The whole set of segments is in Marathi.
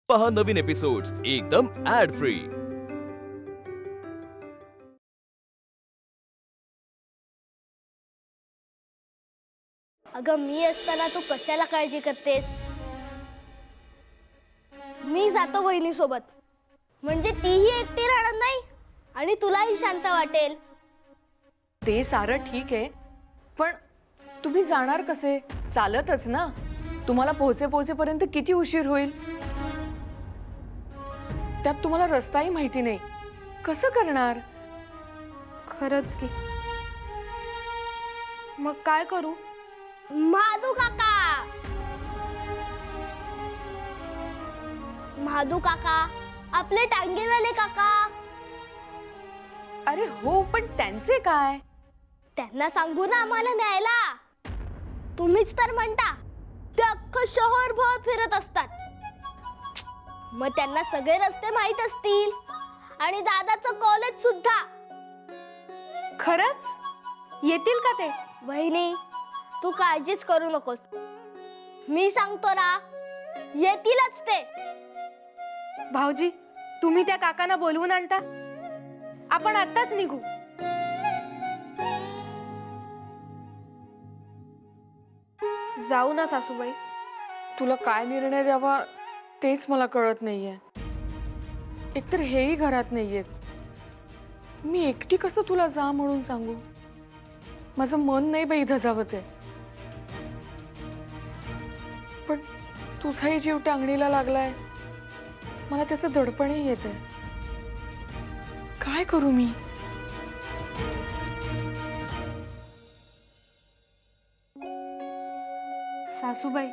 पहा नवीन एपिसोड्स एकदम ऍड फ्री। अगं मी असताना तू कशाला काळजी करतेस? मी जातो वहिनी सोबत, म्हणजे तीही एकटी राहणार नाही आणि तुलाही शांत वाटेल। ते सारं ठीक आहे, पण तुम्ही जाणार कसे? चालतच ना? तुम्हाला पोहोचेपर्यंत किती उशीर होईल? त्यात तुम्हाला रस्ताही माहिती नाही, कसं करणार? खरंच की, मग काय करू? महादू काका, महादू काका, आपले टांगेवाले काका। अरे हो, पण त्यांचे काय? त्यांना सांगू ना आम्हाला न्यायला। तुम्हीच तर म्हणता ते अख्खं शहरभर फिरत असतात, मग त्यांना सगळे रस्ते माहित असतील आणि दादाचं कॉलेज सुद्धा। खरंच येतील का ते? वहिनी तू काळजीच करू नकोस, मी सांगतो ना, येतीलच ते। भाऊजी, तुम्ही त्या काकांना बोलवून आणता? आपण आत्ताच निघू। जाऊ ना सासूबाई? तुला काय निर्णय द्यावा तेच मला कळत नाहीये। एकतर हेही घरात नाहीयेत, मी एकटी कसं तुला जा म्हणून सांगू? माझं मन नाही बाई धजावत आहे, पण तुझाही जीव टांगणीला लागलाय, मला त्याचं दडपणही येतंय। काय करू मी? सासूबाई,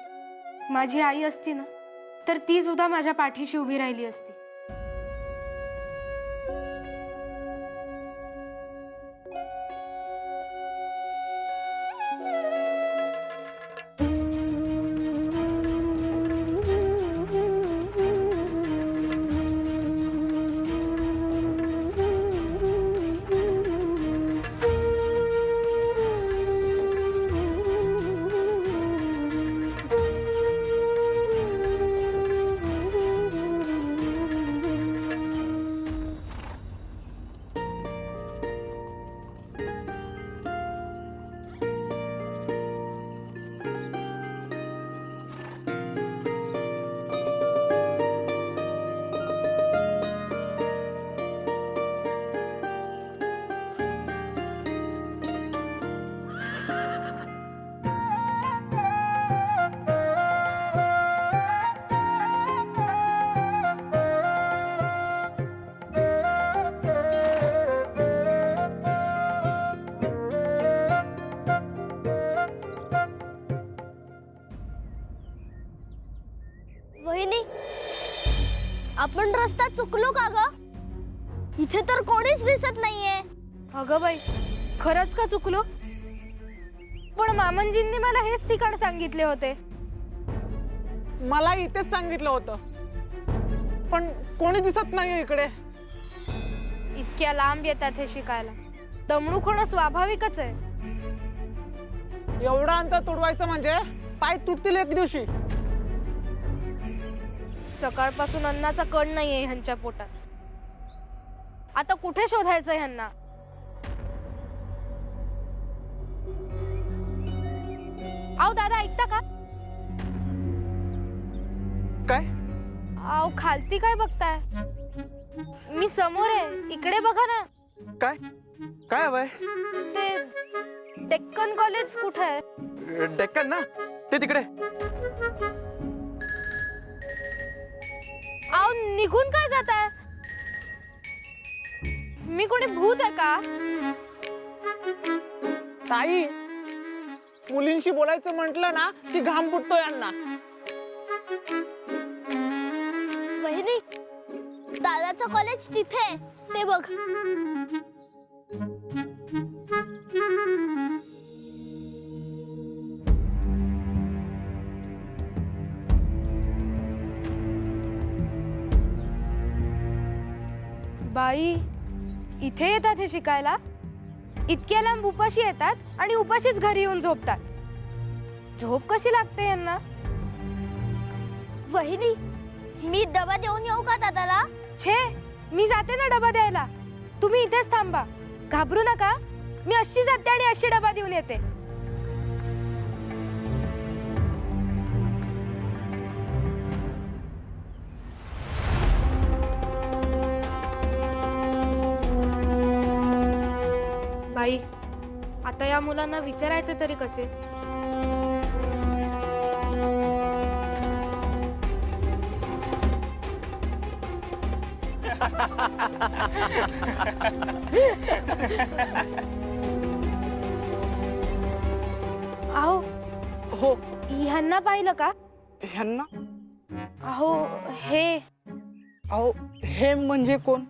माझी आई असती ना, तर ती सुद्धा माझ्या पाठीशी उभी राहिली असती। वहिनी, आपण रस्ता चुकलो का ग? इथे तर कोणीच दिसत नाहीये। अगं बाई, खरंच का चुकलो? पण मामनजींनी मला हेच ठिकाण सांगितले होते। मला इथेच सांगितलं होतं, पण कोणी दिसत नाही इकडे। इतक्या लांब येतात हे शिकायला, दमणूक होणं स्वाभाविकच आहे। एवढं अंतर तुडवायचं म्हणजे पाय तुटतील एक दिवशी। सकाळपासून अन्नाचा कण नाहीये ह्यांच्या पोटात, आता कुठे शोधायचं ह्यांना? आओ दादा, ऐकता का? काय? आओ खालती काय बघताय? मी समोर आहे, इकडे बघा ना। काय काय हवंय? ते डेक्कन कॉलेज कुठे आहे? डेक्कन ना, ते तिकडे। आओ निघून काय जाताय? मी कोणी भूत आहे का? ताई, मुलींशी बोलायचं म्हटलं ना की घाम फुटतो यांना। वहिनी, दादाचं कॉलेज तिथे, ते बघ। बाई, इथे येतात हे शिकायला? इतक्या लांब उपाशी येतात आणि उपाशीच घरी येऊन झोपतात। झोप कशी लागते यांना? वहिनी, मी डबा देऊन येऊ का दादाला? छे, मी जाते ना डबा द्यायला. तुम्ही इथेच थांबा. घाबरू नका. मी अशी जाते आणि अशी डबा देऊन येते. बाई, आता या मुलांना विचारायचे तरी कसे? अहो, हो. ह्यांना पाहिलं का? ह्यांना? अहो, हे अहो, हे म्हणजे कोण?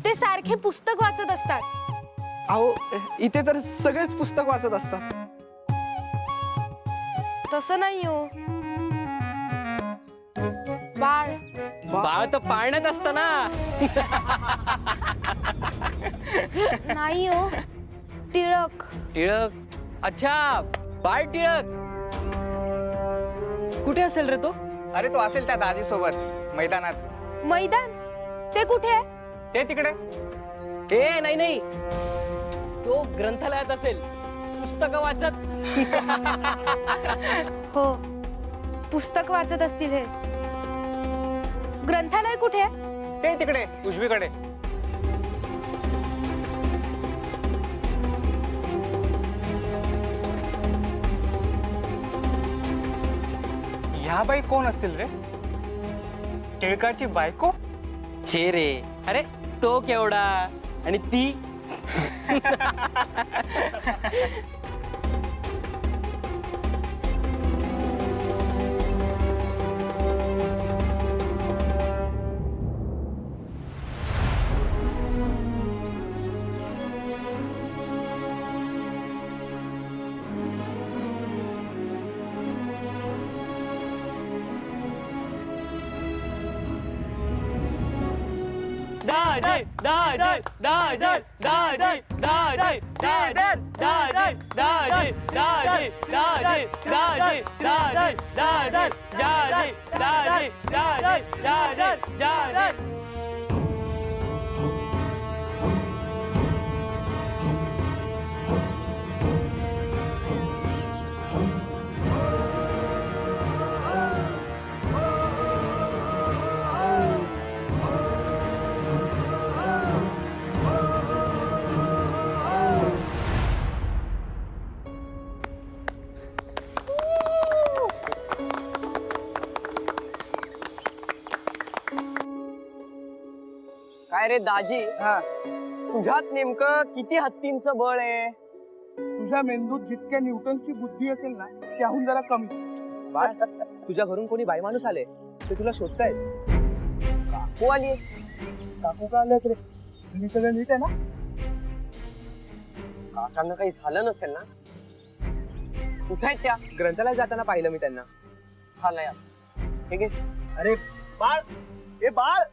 ते सारखे पुस्तक वाचत असतात. अहो, इथे तर सगळेच पुस्तक वाचत असतात. तसं नाही हो. बाळ. बाळ तर पाळण्यात असतं ना. नाही हो. टिळक. टिळक. अच्छा, बाळ टिळक. कुठे असेल रे तो? अरे तो असेल त्या दाजी सोबत मैदानात. मैदान? ते कुठे आहे? ते तिकडे. ए नाही नाही, तो ग्रंथालयात असेल, पुस्तकं वाचत. हो, पुस्तक वाचत असतील हे. ग्रंथालय कुठे आहे? ते तिकडे उजवीकडे. ह्या बाई कोण असतील रे? टिळकाची बायको? छे रे. अरे तो केवढा आणि ती. दाजी दाजी दाजी दाजी दाजी दाजी दाजी दाजी दाजी दाजी दाजी दाजी दाजी दाजी दाजी दाजी दाजी दाजी. काय रे दाजी, तुझ्यात नेमकं किती हत्तींचं बळ आहे? तुझ्या मेंदूत जितक्या न्यूटनची बुद्धी असेल ना, त्याहून जरा कमी. बाळ, तुझ्या घरून कोणी बाई माणूस आले ते तुला शोधतायत. काकू आली. काकू का आले रे? मी सगळं नीट आहे ना? काकांना काही झालं नसेल ना? कुठे आहेत त्या? ग्रंथालयात जाताना पाहिलं मी त्यांना. हा लया, हे घे. अरे बाळ, ए बाळ.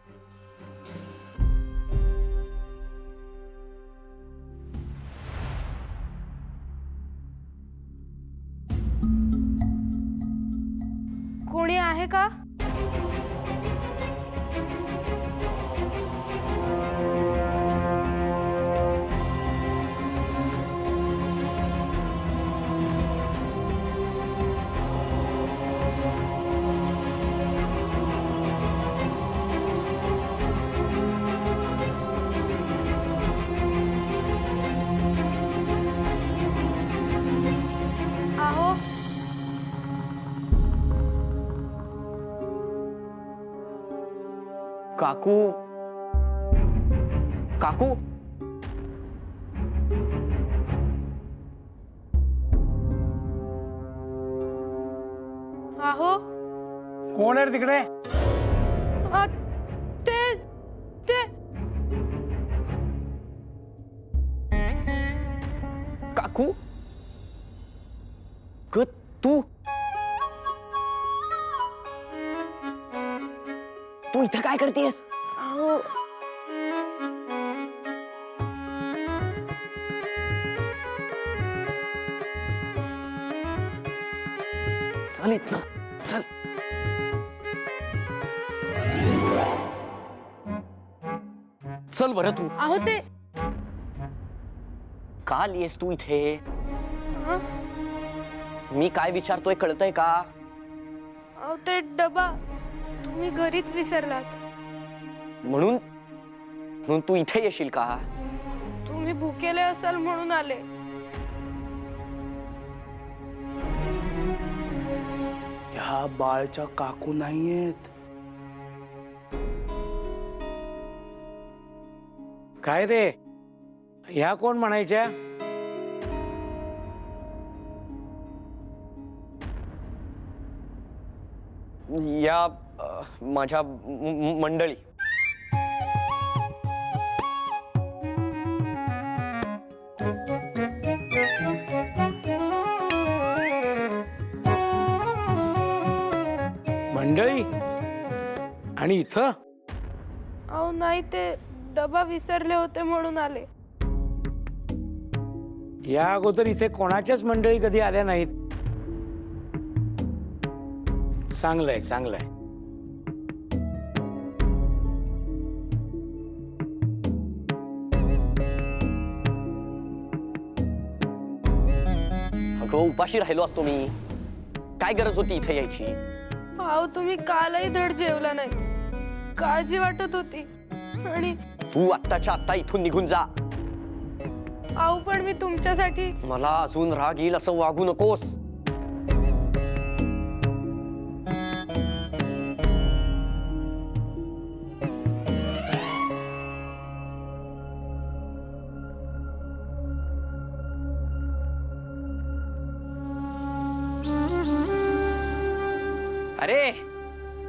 कोणी आहे का? आहो, काकू. काकू. आहो. कोण आहे तिकडे? अ, ते ते काकू. ग तू तू इथं काय करतेस? अहो, चल इथनं चल. चल बरं तू. अहो ते का आलीयस तू इथे? हं? मी काय विचारतोय कळतंय का? अहो ते डबा तुम्ही घरीच विसरलात. म्हणून म्हणून तू इथे येशील का? तुम्ही भुकेले असाल म्हणून आले. ह्या बाळच्या काकू नाहीयेत. काय रे, ह्या कोण म्हणायच्या? या माझ्या मंडळी. मंडळी आणि इथं? अहो नाही ते डबा विसरले होते म्हणून आले. या अगोदर इथे कोणाच्याच मंडळी कधी आल्या नाहीत. चांगलंय चांगलंय. अगं उपाशी राहिलो असतो मी. काय गरज होती इथे यायची? अहो तुम्ही कालही धड जेवला नाही. काळजी वाटत होती. आणि तू आत्ताच्या आत्ता इथून निघून जा. अहो पण मी तुमच्यासाठी. मला अजून राग येईल असं वागू नकोस. अरे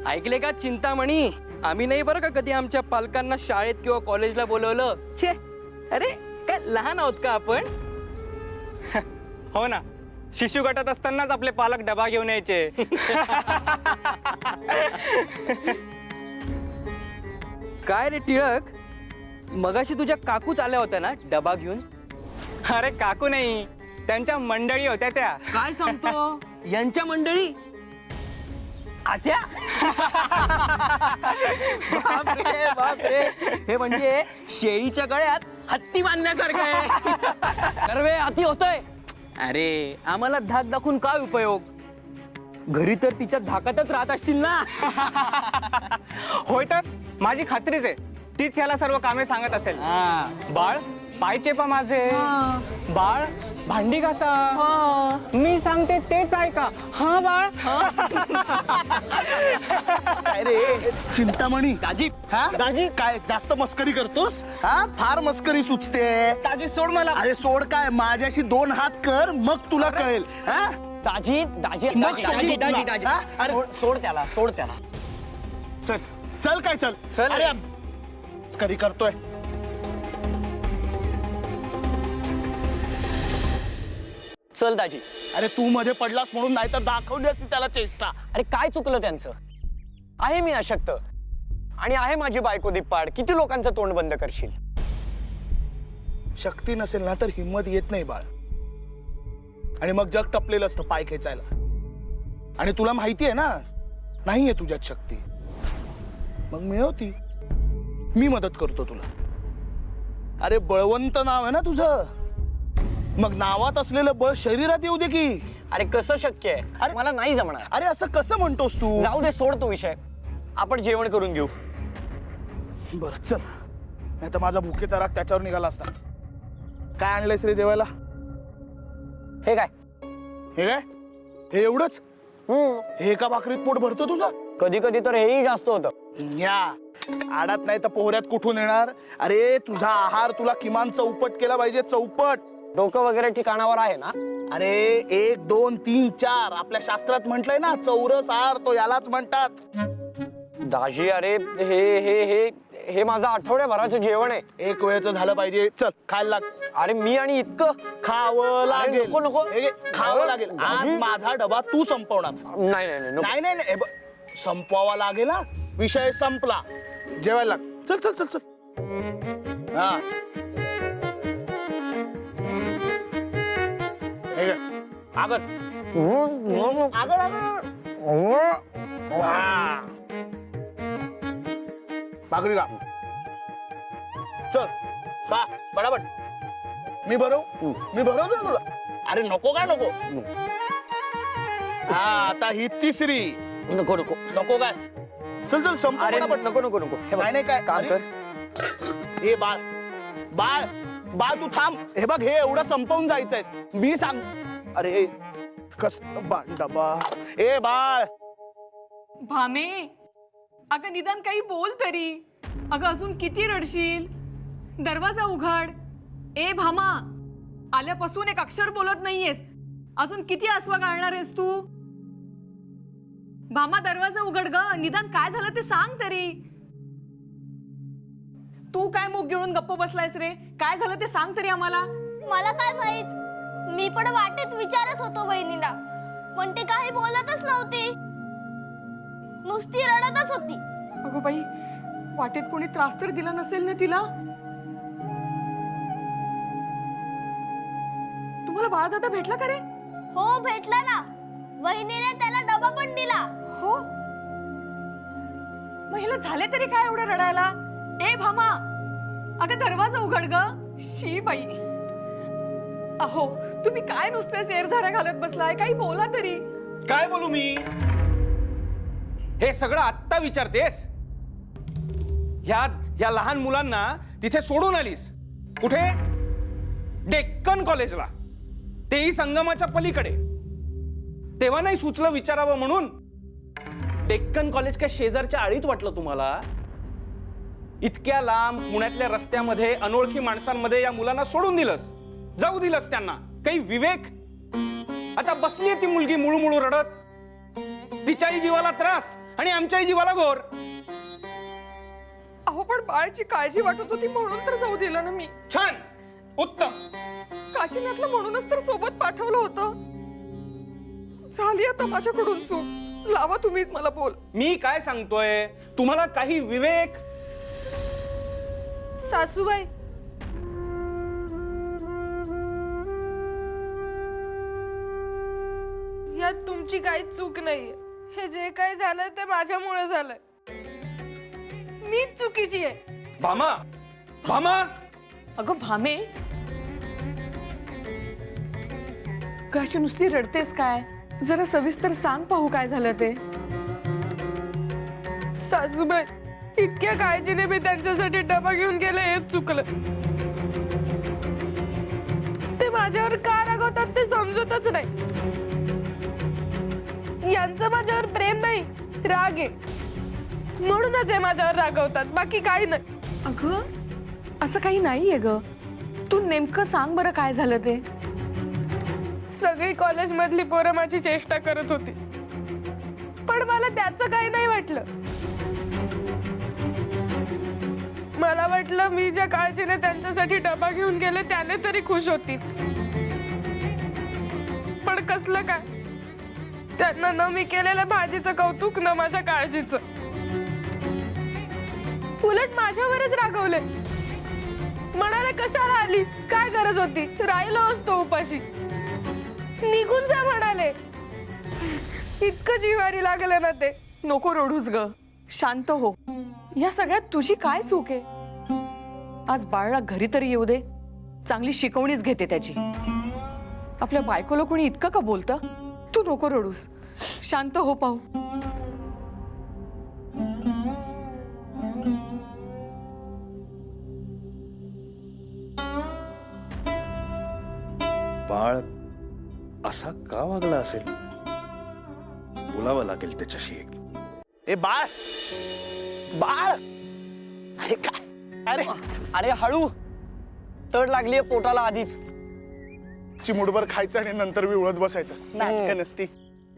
ऐकले का चिंतामणी? आम्ही नाही बरं का कधी आमच्या पालकांना शाळेत किंवा कॉलेजला बोलवलं. छे, अरे काय लहान आहोत का आपण? हो ना, शिशु गटात असतानाच आपले पालक डबा घेऊन यायचे. काय रे टिळक, मगाशी तुझ्या काकूच आल्या होत्या ना डबा घेऊन? अरे काकू नाही, त्यांच्या मंडळी होत्या त्या. काय सांगतो? यांच्या मंडळी? अच्छा. बापरे बापरे, हे म्हणजे शेळीच्या गळ्यात हत्ती बांधण्यासारखं आहे. कर्वे अति होतोय. अरे आम्हाला धाक दाखवून काय उपयोग? घरी तर तिच्या धाकातच राहत असतील ना. होय तर माझी खात्रीच आहे, तीच याला सर्व कामे सांगत असेल. बाळ पाय चेपा माझे. बाळ भांडी घासा. मी सांगते तेच ऐका. हा बाळ. काय रे चिंतामणी? दाजी, हा दाजी काय जास्त मस्करी करतोस? हा फार मस्करी सुचते. दाजी सोड मला. अरे सोड काय, माझ्याशी 2 हात कर मग तुला कळेल. हा दाजी दाजी मग दाजी समजू दाजी तुला. दाजी हा? अरे सोड त्याला, सोड त्याला. चल चल काय चल चल. अरे मस्करी करतोय. चल दाजी. अरे तू मध्ये पडलास म्हणून, नाही तर दाखवली असती त्याला चेष्टा. अरे काय चुकलं त्यांचं? आहे मी अशक्त आणि आहे माझी बायको दिप्पाड. किती लोकांचं तोंड बंद करशील? शक्ती नसेल ना तर हिंमत येत नाही बाळ. आणि मग जग टपलेलं असतं पाय खेचायला. आणि तुला माहिती आहे ना, नाहीये तुझ्यात शक्ती. मग मिळवती. मी मदत करतो तुला. अरे बळवंत नाव आहे ना तुझं, मग नावात असलेलं बळ शरीरात येऊ दे की. अरे कसं शक्य आहे? अरे मला नाही जमणार. अरे असं कसं म्हणतोस तू? जाऊ दे, सोड तो विषय. आपण जेवण करून घेऊ. बर चल, नाही तर माझा भुकेचा राग त्याच्यावर निघाला असता. काय आणलंयस रे जेवायला? हे काय? हे काय? हे एवढंच? हे एका भाकरीत पोट भरतं तुझं? कधी कधी तर हेही जास्त होतं. या आडात नाही तर पोहऱ्यात कुठून येणार? अरे तुझा आहार तुला किमान चौपट केला पाहिजे. चौपट. डोकं वगैरे ठिकाणावर आहे ना? अरे 1 2 3 4 आपल्या शास्त्रात म्हटलंय ना, चौरस आहार तो यालाच म्हणतात. दाजी अरे हे हे हे हे माझं आठवड्याभराचं जेवण आहे. एक वेळेचं झालं पाहिजे. चल खायला लाग. अरे मी आणि इतकं खावं लागेल. नको, नको. हे घे, खावं लागेल. आज माझा डबा तू संपवणार. नाही नाही नाही, नको. नाही नाही नाही, हे बघ, संपवावा लागेल ना. विषय संपला. जेवायला लाग. चल चल चल चल. हा हे घे. आगर आगर आगर. हा. भाकरी का? चल बा बडाबट मी भरवू ना तुला. अरे नको काय नको. हा आता ही तिसरी. नको नको नको काय. चल चल संपव अरे पटापट. नको नको नको हे बघ, नाही नाही काय काम अरे, कर. ए बाळ बाळ बाळ तू थांब. हे बघ हे एवढं संपवून जायचंय मी सांग. अरे कस डबा. ए बाळ भामे, अगं निदान काही बोल तरी. अगं अजून किती रडशील. दरवाजा उघड. ए भामा, आल्यापासून एक अक्षर बोलत नाहीयेस. अजून किती आसवा गाळणार आहेस तू. भामा दरवाजा उघड ग. निदान काय झालं ते सांग तरी. तू काय मुख घेऊन गप्प बसलायस रे. काय झालं ते सांग तरी आम्हाला. मला काय माहित. मी पण वाटेत विचारत होतो बहिणीला, पण ती काही बोलतच नव्हती, नुसती रडतच होती. अगं बाई, वाटेत कोणी त्रास तर दिला नसेल ना तिला. तुम्हाला बाळदादा भेटला का रे. हो भेटला ना. वहिनीने त्याला डबा पण दिला. हो, मग हिला झाले तरी काय एवढं रडायला. ए भामा, अगं दरवाजा उघड ग. शी बाई. अहो तुम्ही काय नुसते शेरझाऱ्या घालत बसलाय. काही बोला तरी. काय बोलू मी. हे सगळं आत्ता विचारतेस. ह्या लहान मुलांना तिथे सोडून आलीस. कुठे. डेक्कन कॉलेजला. तेही संगमाच्या पलीकडे. तेव्हा नाही सुचलं विचारावं म्हणून. डेक्कन कॉलेज काय शेजारच्या आळीत वाटलं तुम्हाला. इतक्या लांब पुण्यातल्या रस्त्यामध्ये अनोळखी माणसांमध्ये या मुलांना सोडून दिलंस. जाऊ दिलंस त्यांना. काही विवेक. आता बसलीये ती मुलगी मुळूमुळू रडत. तिच्याही जीवाला त्रास आणि आमच्याही जीवाला घोर. अहो पण बाळची काळजी वाटत होती म्हणून तर जाऊ दिलं ना मी. छान, उत्तम. काशीनाथला म्हणूनच तर सोबत पाठवलं होतं. झाली आता माझ्याकडून चूक. लावा तुम्हीच मला बोल. मी काय सांगतोय. तुम्हाला काही विवेक. सासूबाई, यात तुमची काही चूक नाहीये. हे जे काही झालंय ते माझ्यामुळे झालंय. मीच चुकीची आहे. भामा, भामा. अगं भामे, कशी नुसती रडतेस काय. जरा सविस्तर सांग पाहू काय झालं ते. सासूबाई, इतक्या काळजीने मी त्यांच्यासाठी डबा घेऊन गेले हेच चुकलं. ते माझ्यावर का रागवतात ते समजतच नाही. यांचं माझ्यावर प्रेम नाही, राग आहे. म्हणूनच हे माझ्यावर रागवतात, बाकी काही नाही. अगं असं काही नाहीये ग. तू नेमकं सांग बरं काय झालं ते. सगळी कॉलेज मधली पोरं माझी चेष्टा करत होती, पण मला त्याचं काही नाही वाटलं. मला वाटलं मी ज्या काळजीने त्यांच्यासाठी डबा घेऊन गेले त्याने तरी खुश होतील. पण कसलं काय. त्यांना न मी केलेल्या भाजीचं कौतुक, न माझ्या काळजीचं. उलट माझ्यावरच रागवले. म्हणाले कशाला आली, काय गरज होती, राहिलो असतो उपाशी. निघून जा म्हणाले. इतकं जिव्हारी लागलं ना ते. नको रडूस ग. शांत हो. या सगळ्यात तुझी काय चूक आहे. आज बाळला घरी तरी येऊ दे. चांगली शिकवणीच घेते त्याची. आपल्या बायकोला कोणी इतकं का बोलतं. तू नको रडूस. शांत हो पाहू. बाळ असा का वागला असेल. बोलावं लागेल त्याच्याशी एक. ए बाळ बाळ. अरे काय. अरे अरे हळू. तड लागलीये पोटाला आधीच. चिमुडभर खायचं आणि नंतर विवळत बसायचं. नाटकं नसती.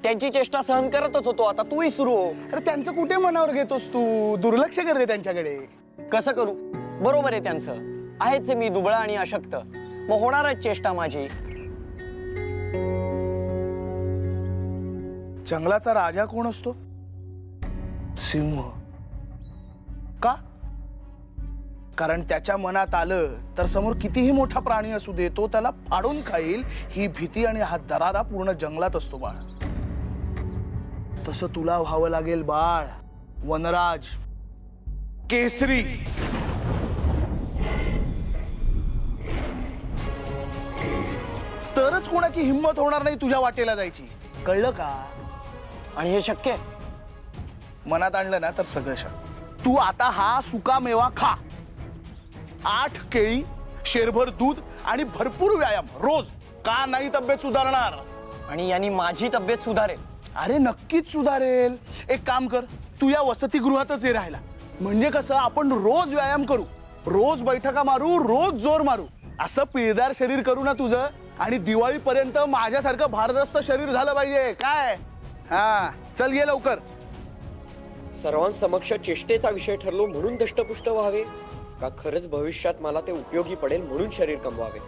त्यांची चेष्टा सहन करतच होतो. आता तूही सुरू हो. अरे त्यांचं कुठे मनावर घेतोस तू. दुर्लक्ष करते त्यांच्याकडे. कसं करू. बरोबर आहे त्यांचं. आहेच मी दुबळा आणि अशक्त. मग होणारच चेष्टा माझी. जंगलाचा राजा कोण असतो. सिंह. का. कारण त्याच्या मनात आलं तर समोर कितीही मोठा प्राणी असू दे तो त्याला फाडून खाईल ही भीती आणि हा दरारा पूर्ण जंगलात असतो बाळ. तसं तुला व्हावं लागेल बाळ. वनराज, केसरी. तरच कोणाची हिंमत होणार नाही तुझ्या वाटेला जायची. कळलं का? आणि हे शक्य आहे? मनात आणलं ना तर सगळं शक्य. तू आता हा सुका मेवा खा. 8 केळी, शेरभर दूध आणि भरपूर व्यायाम रोज. का नाही तब्येत सुधारणार? आणि यांनी माझी तब्येत सुधारेल? अरे नक्कीच सुधारेल. एक काम कर, तू या वसतिगृहातच ये राहायला. म्हणजे कसं आपण रोज व्यायाम करू, रोज बैठका मारू, रोज जोर मारू. असं पिळदार शरीर करू ना तुझं, आणि दिवाळीपर्यंत माझ्यासारखं भारदस्त शरीर झालं पाहिजे. काय? हा चल ये लवकर. सर्वांसमक्ष चेष्टेचा विषय ठरलो म्हणून दष्टपुष्ट व्हावे, का खरंच भविष्यात मला ते उपयोगी पडेल म्हणून शरीर कमवावे?